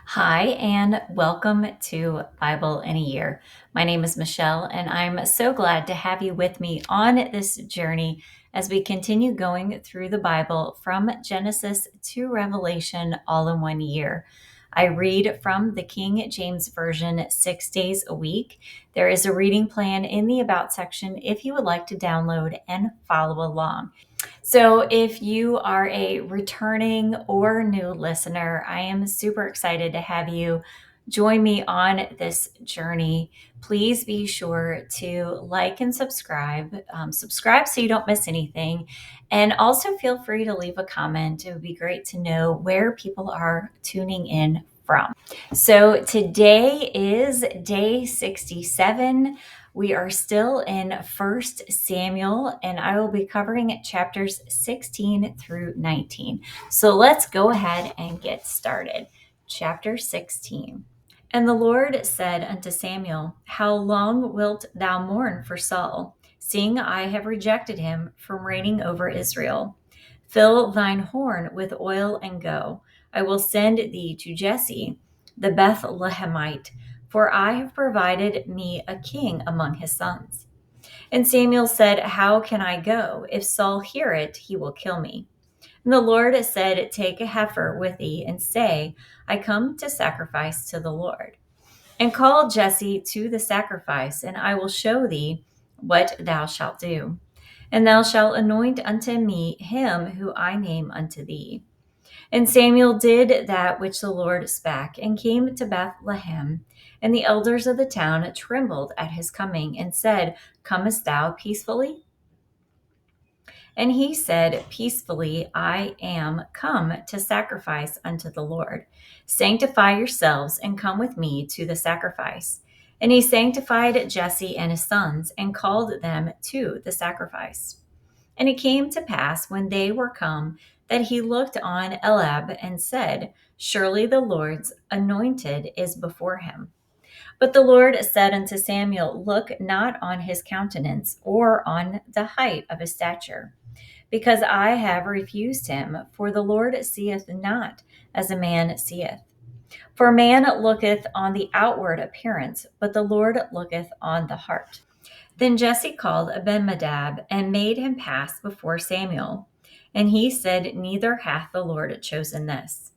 Hi, and welcome to Bible in a Year. My name is Michelle, and I'm so glad to have you with me on this journey as we continue going through the Bible from Genesis to Revelation all in one year. I read from the King James Version 6 days a week. There is a reading plan in the About section if you would like to download and follow along. So, if you are a returning or new listener, I am super excited to have you join me on this journey. Please be sure to like and subscribe. Subscribe so you don't miss anything. And also feel free to leave a comment. It would be great to know where people are tuning in from. So, today is day 67. We are still in First Samuel, and I will be covering chapters 16 through 19. So let's go ahead and get started. Chapter 16. And the Lord said unto Samuel, How long wilt thou mourn for Saul, seeing I have rejected him from reigning over Israel? Fill thine horn with oil and go. I will send thee to Jesse the Bethlehemite, for I have provided me a king among his sons. And Samuel said, How can I go? If Saul hear it, he will kill me. And the Lord said, Take a heifer with thee, and say, I come to sacrifice to the Lord. And call Jesse to the sacrifice, and I will show thee what thou shalt do. And thou shalt anoint unto me him who I name unto thee. And Samuel did that which the Lord spake, and came to Bethlehem. And the elders of the town trembled at his coming, and said, Comest thou peacefully? And he said, Peacefully I am come to sacrifice unto the Lord. Sanctify yourselves, and come with me to the sacrifice. And he sanctified Jesse and his sons, and called them to the sacrifice. And it came to pass, when they were come, that he looked on Eliab and said, Surely the Lord's anointed is before him. But the Lord said unto Samuel, Look not on his countenance, or on the height of his stature, because I have refused him. For the Lord seeth not as a man seeth. For man looketh on the outward appearance, but the Lord looketh on the heart. Then Jesse called Abinadab and made him pass before Samuel. And he said, Neither hath the Lord chosen this.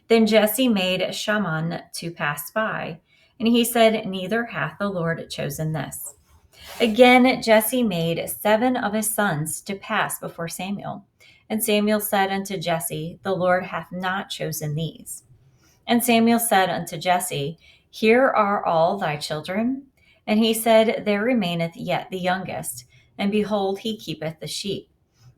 Then Jesse made Shammah to pass by. And he said, Neither hath the Lord chosen this. Again Jesse made 7 of his sons to pass before Samuel. And Samuel said unto Jesse, The Lord hath not chosen these. And Samuel said unto Jesse, Here are all thy children? And he said, There remaineth yet the youngest, and behold, he keepeth the sheep.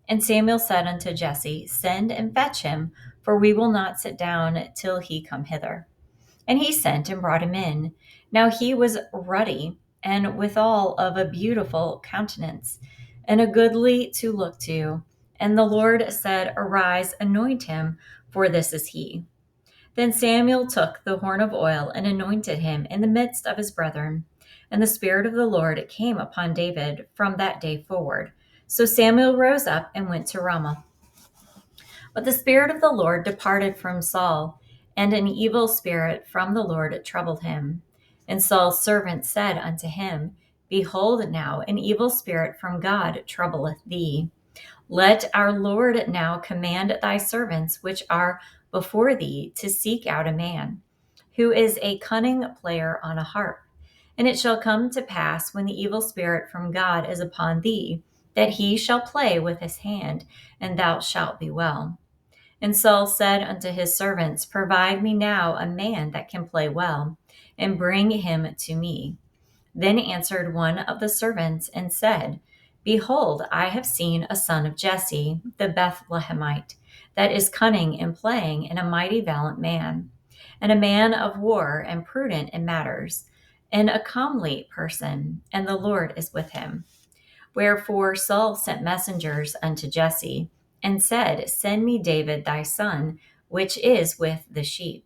And Samuel said unto Jesse, Send and fetch him, for we will not sit down till he come hither. And he sent and brought him in. Now he was ruddy, and withal of a beautiful countenance, and a goodly to look to. And the Lord said, Arise, anoint him, for this is he. Then Samuel took the horn of oil and anointed him in the midst of his brethren. And the Spirit of the Lord came upon David from that day forward. So Samuel rose up and went to Ramah. But the Spirit of the Lord departed from Saul, and an evil spirit from the Lord troubled him. And Saul's servant said unto him, Behold, now an evil spirit from God troubleth thee. Let our Lord now command thy servants which are before thee to seek out a man, who is a cunning player on a harp. And it shall come to pass, when the evil spirit from God is upon thee, that he shall play with his hand, and thou shalt be well. And Saul said unto his servants, Provide me now a man that can play well, and bring him to me. Then answered one of the servants and said, Behold, I have seen a son of Jesse, the Bethlehemite, that is cunning in playing, and a mighty valiant man, and a man of war, and prudent in matters, and a comely person, and the Lord is with him. Wherefore Saul sent messengers unto Jesse, and said, Send me David thy son, which is with the sheep.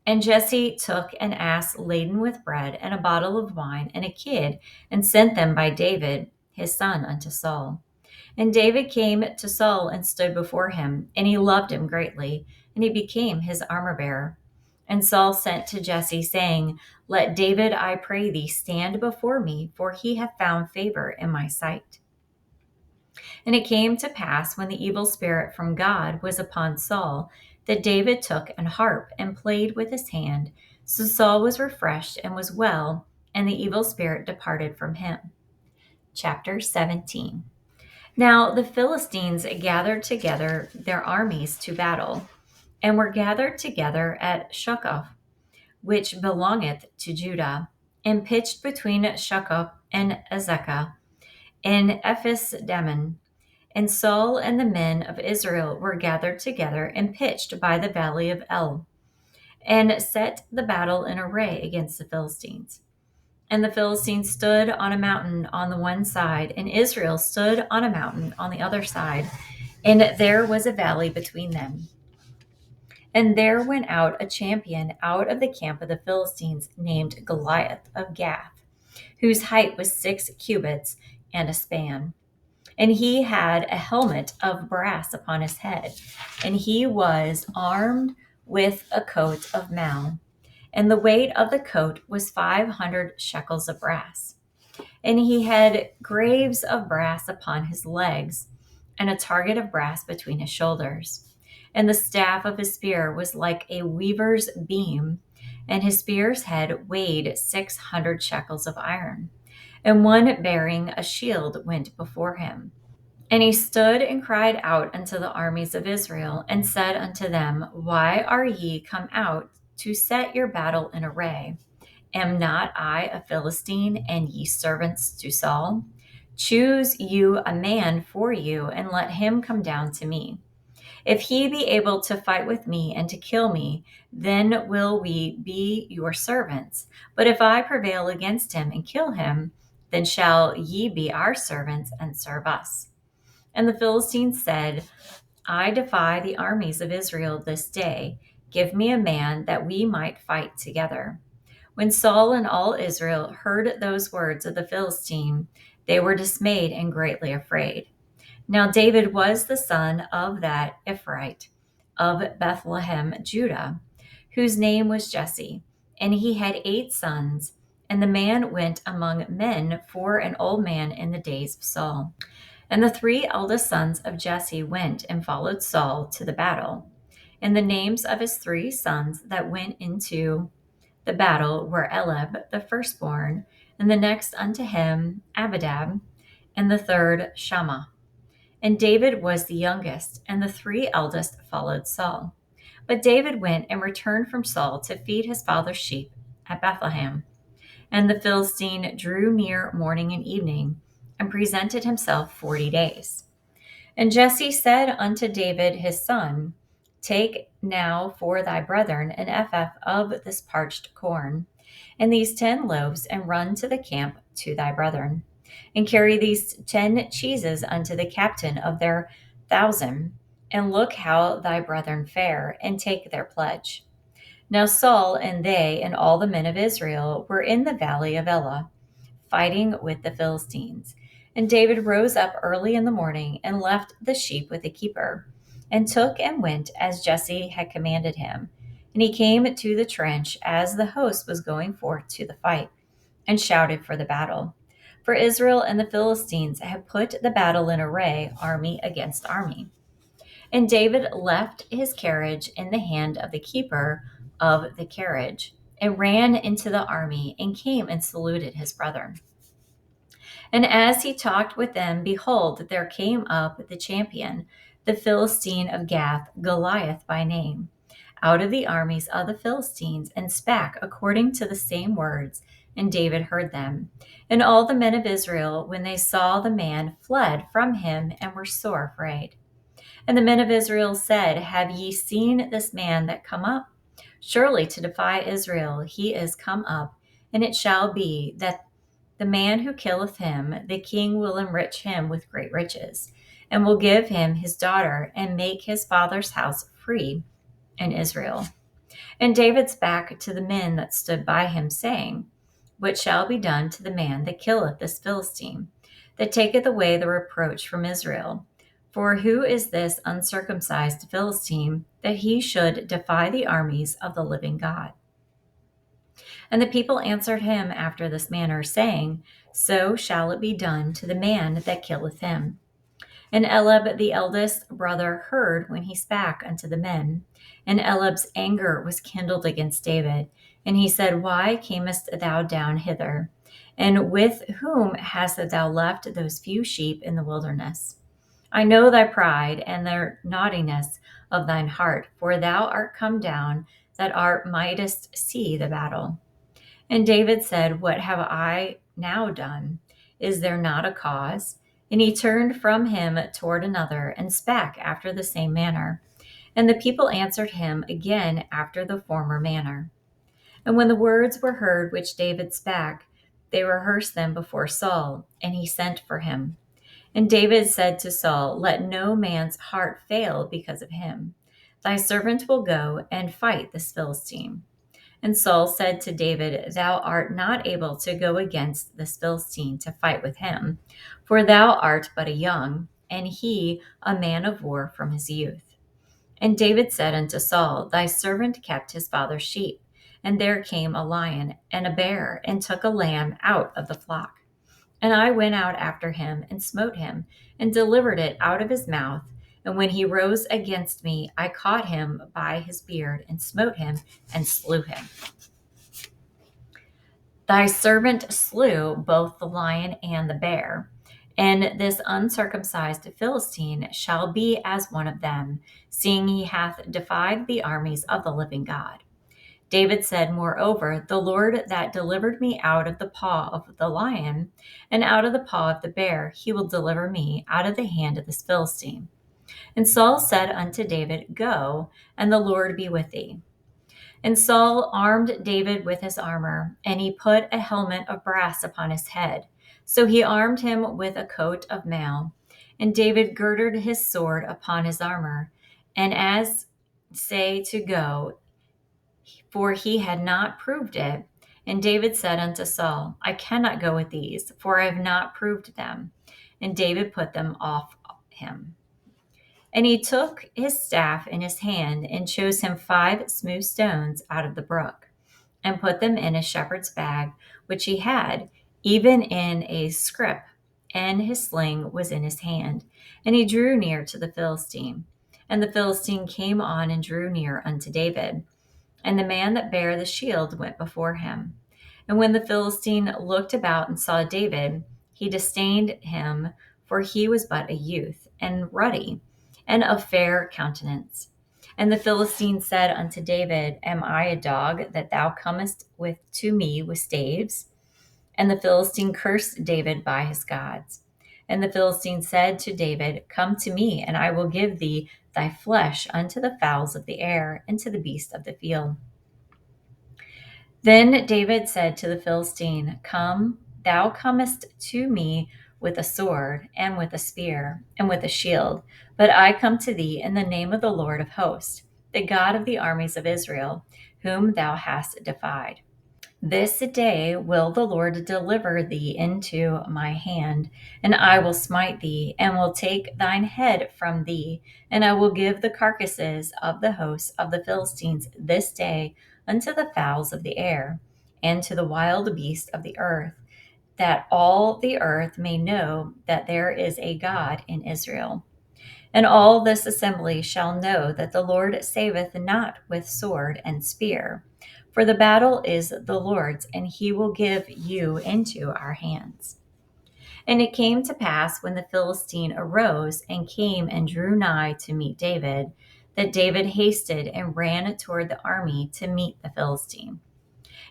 And Jesse took an ass laden with bread, and a bottle of wine, and a kid, and sent them by David his son unto Saul. And David came to Saul and stood before him, and he loved him greatly, and he became his armor bearer. And Saul sent to Jesse, saying, Let David, I pray thee, stand before me, for he hath found favor in my sight. And it came to pass, when the evil spirit from God was upon Saul, that David took an harp and played with his hand. So Saul was refreshed and was well, and the evil spirit departed from him. Chapter 17. Now the Philistines gathered together their armies to battle, and were gathered together at Shuccoth, which belongeth to Judah, and pitched between Shuccoth and Azekah in Ephes Dammim. And Saul and the men of Israel were gathered together and pitched by the valley of El, and set the battle in array against the Philistines. And the Philistines stood on a mountain on the one side, and Israel stood on a mountain on the other side, and there was a valley between them. And there went out a champion out of the camp of the Philistines, named Goliath of Gath, whose height was 6 cubits and a span. And he had a helmet of brass upon his head, and he was armed with a coat of mail, and the weight of the coat was 500 shekels of brass. And he had graves of brass upon his legs, and a target of brass between his shoulders. And the staff of his spear was like a weaver's beam, and his spear's head weighed 600 shekels of iron. And one bearing a shield went before him. And he stood and cried out unto the armies of Israel, and said unto them, Why are ye come out to set your battle in array? Am not I a Philistine, and ye servants to Saul? Choose you a man for you, and let him come down to me. If he be able to fight with me and to kill me, then will we be your servants. But if I prevail against him and kill him, then shall ye be our servants and serve us. And the Philistines said, I defy the armies of Israel this day. Give me a man that we might fight together. When Saul and all Israel heard those words of the Philistine, they were dismayed and greatly afraid. Now David was the son of that Ephraite of Bethlehem, Judah, whose name was Jesse, and he had 8 sons. And the man went among men for an old man in the days of Saul. And the 3 eldest sons of Jesse went and followed Saul to the battle. And the names of his 3 sons that went into the battle were Eleb, the firstborn, and the next unto him Abadab, and the third Shammah. And David was the youngest, and the 3 eldest followed Saul. But David went and returned from Saul to feed his father's sheep at Bethlehem. And the Philistine drew near morning and evening, and presented himself 40 days. And Jesse said unto David his son, Take now for thy brethren an ephah of this parched corn, and these 10 loaves, and run to the camp to thy brethren. And carry these 10 cheeses unto the captain of their 1,000, and look how thy brethren fare, and take their pledge. Now Saul and they and all the men of Israel were in the valley of Elah, fighting with the Philistines. And David rose up early in the morning and left the sheep with the keeper, and took and went as Jesse had commanded him. And he came to the trench as the host was going forth to the fight, and shouted for the battle. For Israel and the Philistines had put the battle in array, army against army. And David left his carriage in the hand of the keeper of the carriage, and ran into the army, and came and saluted his brethren. And as he talked with them, behold, there came up the champion, the Philistine of Gath, Goliath by name, out of the armies of the Philistines, and spake according to the same words, and David heard them. And all the men of Israel, when they saw the man, fled from him, and were sore afraid. And the men of Israel said, Have ye seen this man that come up? Surely to defy Israel he is come up, and it shall be that the man who killeth him, the king will enrich him with great riches, and will give him his daughter, and make his father's house free in Israel. And David spake to the men that stood by him, saying, What shall be done to the man that killeth this Philistine, that taketh away the reproach from Israel? For who is this uncircumcised Philistine that he should defy the armies of the living God? And the people answered him after this manner, saying, So shall it be done to the man that killeth him. And Elab the eldest brother heard when he spake unto the men. And Elab's anger was kindled against David. And he said, Why camest thou down hither? And with whom hast thou left those few sheep in the wilderness? I know thy pride and the naughtiness of thine heart, for thou art come down that art mightest see the battle. And David said, What have I now done? Is there not a cause? And he turned from him toward another and spake after the same manner. And the people answered him again after the former manner. And when the words were heard which David spake, they rehearsed them before Saul, and he sent for him. And David said to Saul, Let no man's heart fail because of him. Thy servant will go and fight this Philistine. And Saul said to David, Thou art not able to go against this Philistine to fight with him, for thou art but a young, and he a man of war from his youth. And David said unto Saul, Thy servant kept his father's sheep, and there came a lion and a bear, and took a lamb out of the flock. And I went out after him, and smote him, and delivered it out of his mouth. And when he rose against me, I caught him by his beard, and smote him, and slew him. Thy servant slew both the lion and the bear, and this uncircumcised Philistine shall be as one of them, seeing he hath defied the armies of the living God. David said, Moreover, the Lord that delivered me out of the paw of the lion and out of the paw of the bear, he will deliver me out of the hand of this Philistine. And Saul said unto David, Go, and the Lord be with thee. And Saul armed David with his armor, and he put a helmet of brass upon his head. So he armed him with a coat of mail. And David girded his sword upon his armor, and as say to go, for he had not proved it. And David said unto Saul, I cannot go with these, for I have not proved them. And David put them off him. And he took his staff in his hand, and chose him 5 smooth stones out of the brook, and put them in a shepherd's bag, which he had, even in a scrip, and his sling was in his hand. And he drew near to the Philistine. And the Philistine came on and drew near unto David. And the man that bare the shield went before him. And when the Philistine looked about and saw David, he disdained him, for he was but a youth, and ruddy, and of fair countenance. And the Philistine said unto David, Am I a dog that thou comest with to me with staves? And the Philistine cursed David by his gods. And the Philistine said to David, Come to me, and I will give thee thy flesh unto the fowls of the air, and to the beasts of the field. Then David said to the Philistine, Come, thou comest to me with a sword, and with a spear, and with a shield, but I come to thee in the name of the Lord of hosts, the God of the armies of Israel, whom thou hast defied. This day will the Lord deliver thee into my hand, and I will smite thee, and will take thine head from thee, and I will give the carcasses of the hosts of the Philistines this day unto the fowls of the air, and to the wild beasts of the earth, that all the earth may know that there is a God in Israel. And all this assembly shall know that the Lord saveth not with sword and spear. For the battle is the Lord's, and he will give you into our hands. And it came to pass when the Philistine arose and came and drew nigh to meet David, that David hasted and ran toward the army to meet the Philistine.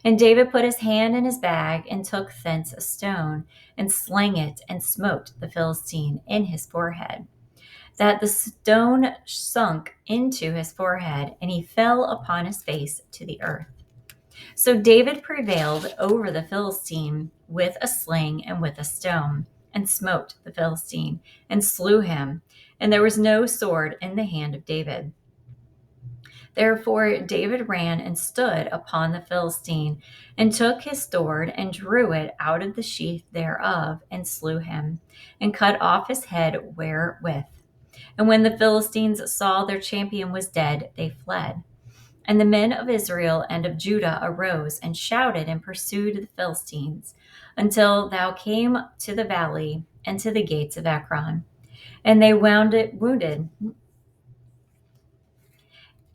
And David put his hand in his bag and took thence a stone, and slang it, and smote the Philistine in his forehead, that the stone sunk into his forehead, and he fell upon his face to the earth. So David prevailed over the Philistine with a sling and with a stone, and smote the Philistine, and slew him, and there was no sword in the hand of David. Therefore David ran and stood upon the Philistine, and took his sword, and drew it out of the sheath thereof, and slew him, and cut off his head wherewith. And when the Philistines saw their champion was dead, they fled. And the men of Israel and of Judah arose and shouted and pursued the Philistines until thou came to the valley and to the gates of Ekron. And they wounded,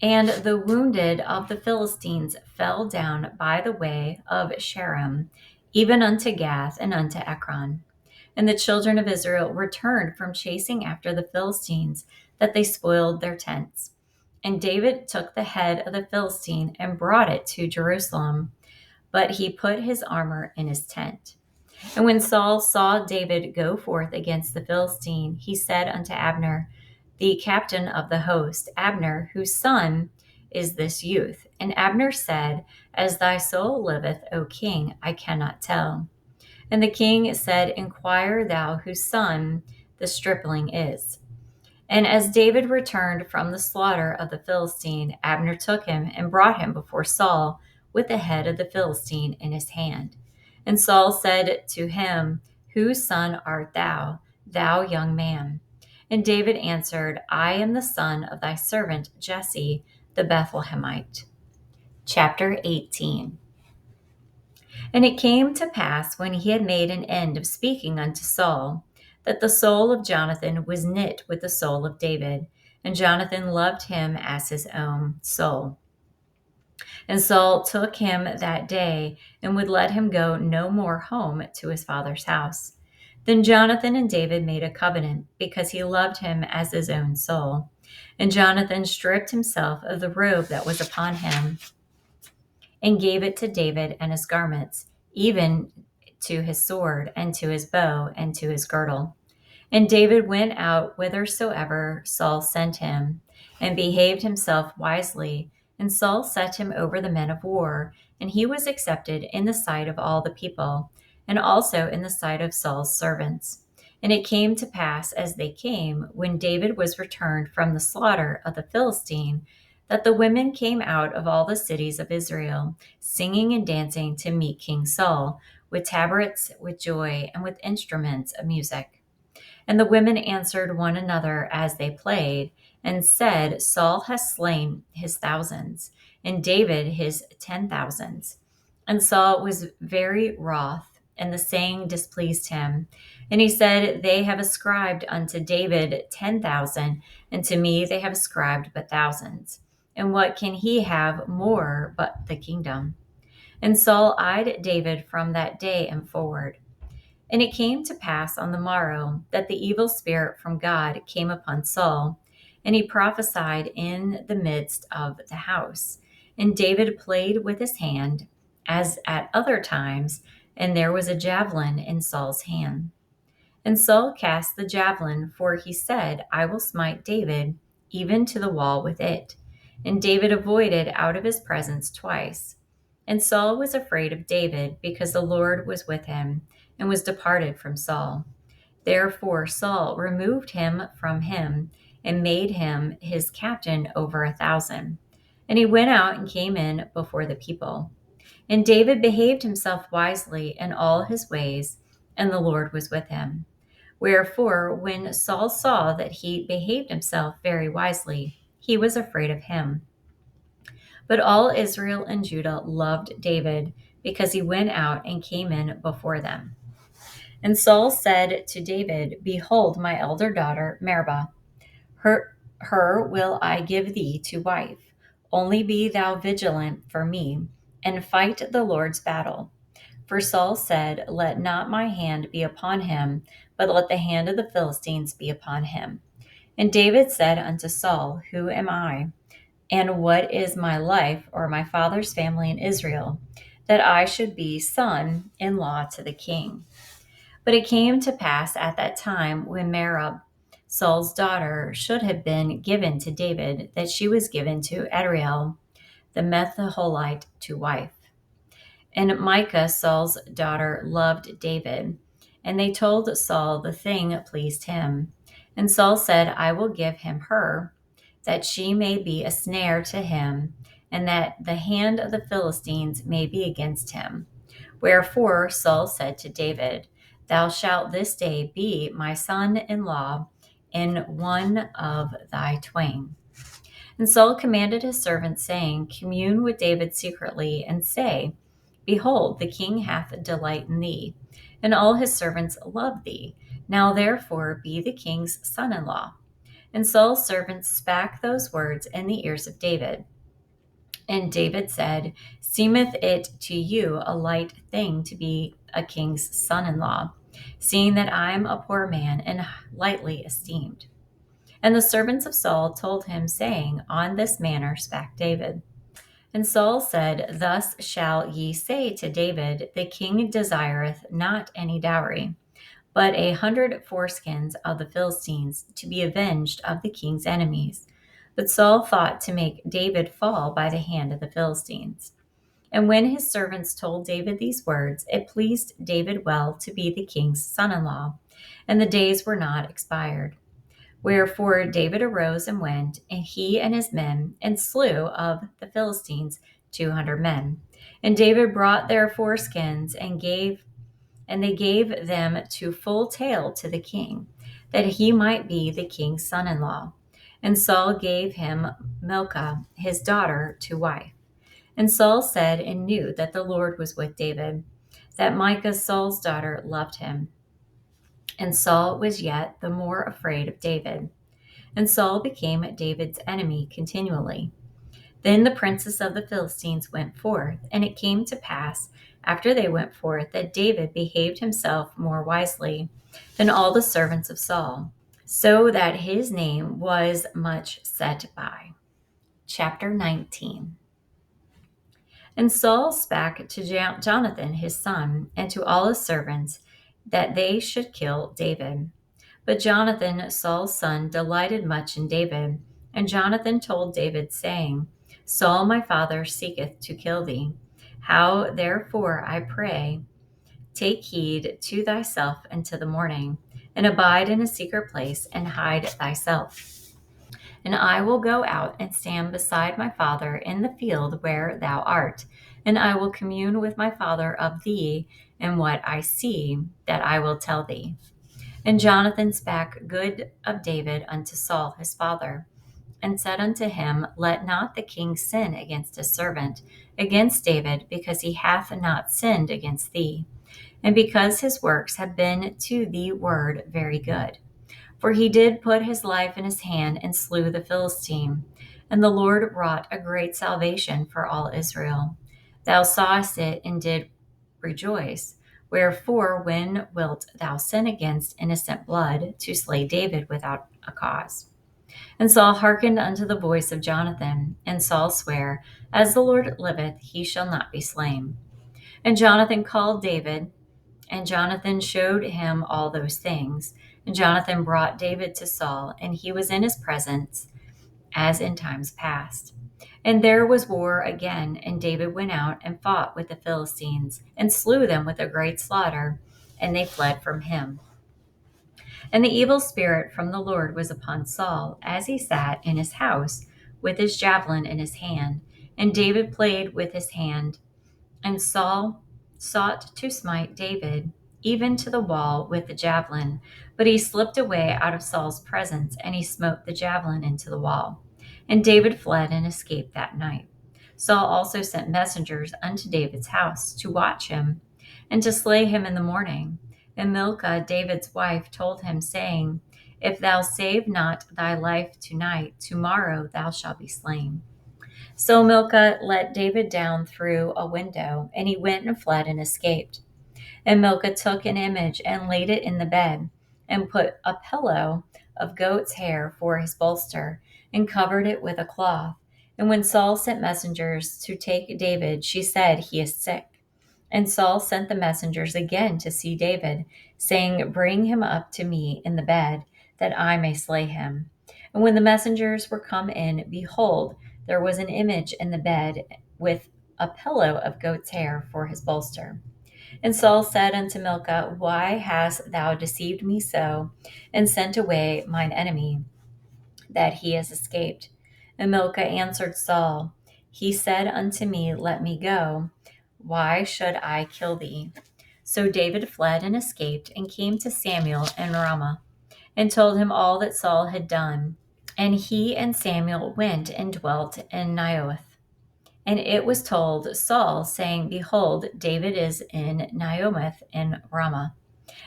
and the wounded of the Philistines fell down by the way of Shaaraim, even unto Gath and unto Ekron. And the children of Israel returned from chasing after the Philistines, that they spoiled their tents. And David took the head of the Philistine and brought it to Jerusalem, but he put his armor in his tent. And when Saul saw David go forth against the Philistine, he said unto Abner, the captain of the host, Abner, whose son is this youth? And Abner said, as thy soul liveth, O king, I cannot tell. And the king said, inquire thou whose son the stripling is. And as David returned from the slaughter of the Philistine, Abner took him and brought him before Saul with the head of the Philistine in his hand. And Saul said to him, whose son art thou, thou young man? And David answered, I am the son of thy servant Jesse the Bethlehemite. Chapter 18. And it came to pass, when he had made an end of speaking unto Saul, that the soul of Jonathan was knit with the soul of David, and Jonathan loved him as his own soul. And Saul took him that day, and would let him go no more home to his father's house. Then Jonathan and David made a covenant, because he loved him as his own soul. And Jonathan stripped himself of the robe that was upon him, and gave it to David and his garments, even to his sword, and to his bow, and to his girdle. And David went out whithersoever Saul sent him, and behaved himself wisely. And Saul set him over the men of war, and he was accepted in the sight of all the people, and also in the sight of Saul's servants. And it came to pass, as they came, when David was returned from the slaughter of the Philistine, that the women came out of all the cities of Israel, singing and dancing to meet King Saul, with tabrets, with joy, and with instruments of music. And the women answered one another as they played, and said, Saul has slain his thousands, and David his 10,000s. And Saul was very wroth, and the saying displeased him. And he said, they have ascribed unto David 10,000, and to me they have ascribed but thousands. And what can he have more but the kingdom? And Saul eyed David from that day and forward. And it came to pass on the morrow that the evil spirit from God came upon Saul, and he prophesied in the midst of the house. And David played with his hand, as at other times, and there was a javelin in Saul's hand. And Saul cast the javelin, for he said, I will smite David, even to the wall with it. And David avoided out of his presence twice. And Saul was afraid of David, because the Lord was with him, and was departed from Saul. Therefore Saul removed him from him, and made him his captain over 1,000. And he went out and came in before the people. And David behaved himself wisely in all his ways, and the Lord was with him. Wherefore, when Saul saw that he behaved himself very wisely, he was afraid of him. But all Israel and Judah loved David, because he went out and came in before them. And Saul said to David, behold, my elder daughter, Meribah, her will I give thee to wife. Only be thou vigilant for me, and fight the Lord's battle. For Saul said, let not my hand be upon him, but let the hand of the Philistines be upon him. And David said unto Saul, who am I? And what is my life or my father's family in Israel, that I should be son-in-law to the king? But it came to pass at that time, when Merab, Saul's daughter, should have been given to David, that she was given to Adriel, the Metholite, to wife. And Micah, Saul's daughter, loved David. And they told Saul the thing pleased him. And Saul said, I will give him her, that she may be a snare to him, and that the hand of the Philistines may be against him. Wherefore Saul said to David, thou shalt this day be my son-in-law, in one of thy twain. And Saul commanded his servants, saying, Commune with David secretly, and say, Behold, the king hath delight in thee, and all his servants love thee. Now therefore be the king's son in law. And Saul's servants spake those words in the ears of David. And David said, Seemeth it to you a light thing to be a king's son in law, seeing that I am a poor man and lightly esteemed? And the servants of Saul told him, saying, On this manner spake David. And Saul said, Thus shall ye say to David, The king desireth not any dowry, but 100 foreskins of the Philistines, to be avenged of the king's enemies. But Saul thought to make David fall by the hand of the Philistines. And when his servants told David these words, it pleased David well to be the king's son in law, and the days were not expired. Wherefore David arose and went, and he and his men, and slew of the Philistines 200 men. And David brought their foreskins, and they gave them to full tale to the king, that he might be the king's son-in-law. And Saul gave him Milcah, his daughter, to wife. And Saul said and knew that the Lord was with David, that Micah, Saul's daughter, loved him. And Saul was yet the more afraid of David. And Saul became David's enemy continually. Then the princes of the Philistines went forth, and it came to pass, after they went forth, that David behaved himself more wisely than all the servants of Saul, so that his name was much set by. Chapter 19. And Saul spake to Jonathan his son, and to all his servants, that they should kill David. But Jonathan, Saul's son, delighted much in David. And Jonathan told David, saying, Saul my father seeketh to kill thee. How therefore, I pray, take heed to thyself until the morning, and abide in a secret place, and hide thyself. And I will go out and stand beside my father in the field where thou art, and I will commune with my father of thee, and what I see, that I will tell thee. And Jonathan spake good of David unto Saul his father, and said unto him, Let not the king sin against his servant, against David, because he hath not sinned against thee, and because his works have been to thee word very good. For he did put his life in his hand and slew the Philistine, and the Lord wrought a great salvation for all Israel. Thou sawest it and did rejoice. Wherefore, when wilt thou sin against innocent blood to slay David without a cause? And Saul hearkened unto the voice of Jonathan, and Saul sware, As the Lord liveth, he shall not be slain. And Jonathan called David, and Jonathan showed him all those things. And Jonathan brought David to Saul, and he was in his presence, as in times past. And there was war again, and David went out and fought with the Philistines, and slew them with a great slaughter, and they fled from him. And the evil spirit from the Lord was upon Saul, as he sat in his house, with his javelin in his hand. And David played with his hand, and Saul sought to smite David, even to the wall with the javelin. But he slipped away out of Saul's presence, and he smote the javelin into the wall. And David fled and escaped that night. Saul also sent messengers unto David's house to watch him, and to slay him in the morning. And Milcah, David's wife, told him, saying, If thou save not thy life tonight, tomorrow thou shalt be slain. So Milcah let David down through a window, and he went and fled and escaped. And Milcah took an image and laid it in the bed, and put a pillow of goat's hair for his bolster, and covered it with a cloth. And when Saul sent messengers to take David, she said, He is sick. And Saul sent the messengers again to see David, saying, Bring him up to me in the bed, that I may slay him. And when the messengers were come in, behold, there was an image in the bed, with a pillow of goat's hair for his bolster. And Saul said unto Milcah, Why hast thou deceived me so, and sent away mine enemy, that he has escaped? And Milcah answered Saul, He said unto me, Let me go. Why should I kill thee? So David fled and escaped, and came to Samuel in Ramah. and told him all that Saul had done. And he and Samuel went and dwelt in Naioth. And it was told Saul, saying, Behold, David is in Naioth in Ramah.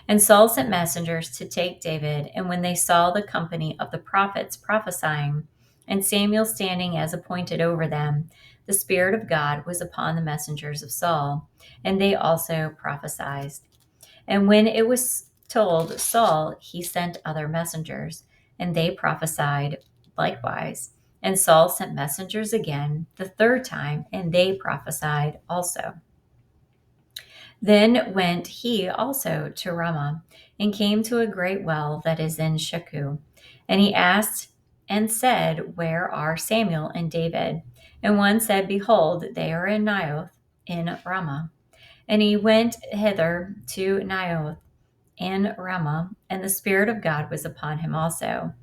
And Saul sent messengers to take David, and when they saw the company of the prophets prophesying, and Samuel standing as appointed over them, the Spirit of God was upon the messengers of Saul, and they also prophesied. And when it was told Saul, he sent other messengers, and they prophesied likewise. And Saul sent messengers again the third time, and they prophesied also. Then went he also to Ramah, and came to a great well that is in Sheku. And he asked and said, Where are Samuel and David? And one said, Behold, they are in Naioth in Ramah. And he went hither to Naioth in Ramah, and the Spirit of God was upon him also.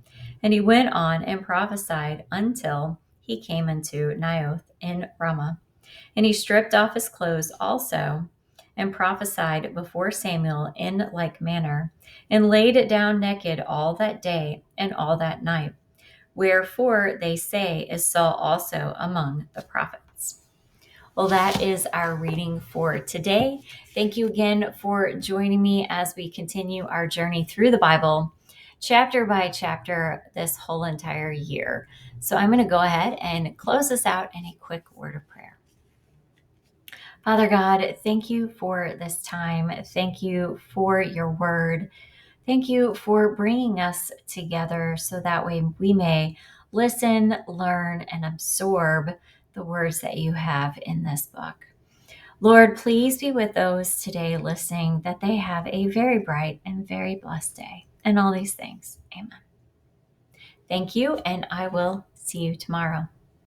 And he went on and prophesied until he came into Naioth in Ramah. And he stripped off his clothes also, and prophesied before Samuel in like manner, and laid it down naked all that day and all that night. Wherefore they say, Is Saul also among the prophets? Well, that is our reading for today. Thank you again for joining me as we continue our journey through the Bible, chapter by chapter, this whole entire year. So I'm going to go ahead and close this out in a quick word of prayer. Father God, thank you for this time. Thank you for your word. Thank you for bringing us together so that way we may listen, learn, and absorb the words that you have in this book. Lord, please be with those today listening, that they have a very bright and very blessed day. And all these things. Amen. Thank you, and I will see you tomorrow.